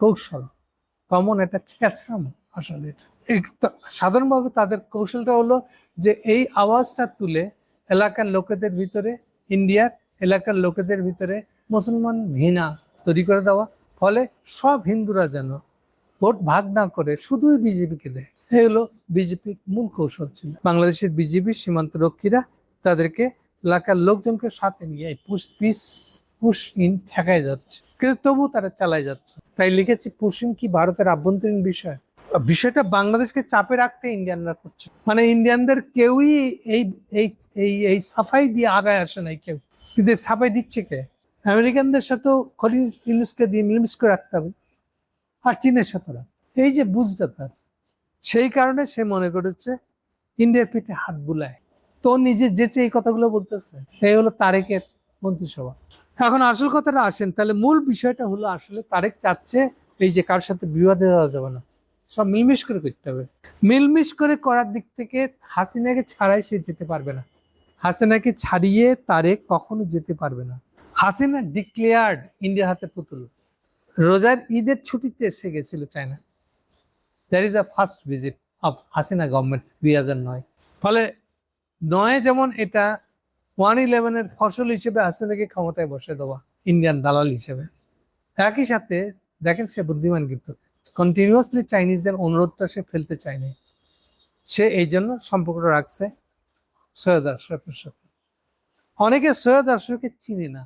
কৌশল, কমন একটা ছেঁচড়ামো আসলে এটা। সাধারণভাবে তাদের কৌশলটা হলো যে এই আওয়াজটা তুলে এলাকার লোকেদের ভিতরে, ইন্ডিয়ার এলাকার লোকেদের ভিতরে মুসলমান ঘৃণা তৈরি করে দেওয়া, ফলে সব হিন্দুরা যেন ভোট ভাগ না করে শুধুই বিজেপিকে দেয়। এই হলো বিজেপির মূল কৌশল ছিল। বাংলাদেশের বিজেপি সীমান্ত রক্ষীরা তাদেরকে এলাকার লোকজনকে সাথে নিয়ে পুশ ইন ঠেকায় যাচ্ছে, কিন্তু তবু তারা চালায় যাচ্ছে। তাই লিখেছি, পুশ ইন কি ভারতের আভ্যন্তরীণ বিষয়? বিষয়টা বাংলাদেশকে চাপে রাখতে ইন্ডিয়ানরা করছে। মানে ইন্ডিয়ানদের কেউই এই এই এই এই সাফাই দিয়ে আগায় আসে নাই কেউ, কিন্তু সাফাই দিচ্ছে কে? আমেরিকানদের সাথেও খলিল ইউনুসকে দিয়ে মিলমিশ করে রাখতে হবে, আর চীনের সাথে। এই যে বুঝটা তার, সেই কারণে সে মনে করেছে ইন্ডিয়ার পিঠে হাত বুলায়, তো নিজে যেচে এই কথাগুলো বলতেছে। এই হলো তারেকের মন্ত্রিসভা। এখন আসল কথাটা আসেন, তাহলে মূল বিষয়টা হলো আসলে তারেক চাচ্ছে এই যে কারোর সাথে বিবাদে দেওয়া যাবে না, সব মিলমিশ করে করতে হবে। মিলমিশ করে করার দিক থেকে হাসিনাকে ছাড়াই সে যেতে পারবে না। হাসিনাকে ছাড়িয়ে তারেক কখনো যেতে পারবে না। হাসিনা ডিক্লেয়ার্ড ইন্ডিয়ার হাতে পুতুল। রোজার ঈদের ছুটিতে এসে গেছিল China. That is the first visit of Hasina government 2009। ফলে 9 যেমন এটা 1/11 ফসল হিসেবে হাসিনাকে ক্ষমতায় বসে দেওয়া ইন্ডিয়ান দালাল হিসেবে। একই সাথে দেখেন, সে বুদ্ধিমান, কিন্তু কন্টিনিউয়াসলি চাইনিজদের অনুরোধটা সে ফেলতে চায়নি। সে এই জন্য সম্পর্কটা রাখছে সৈয়দ আশরাফের সাথে। অনেকে সৈয়দ আশরাফকে চিনে না,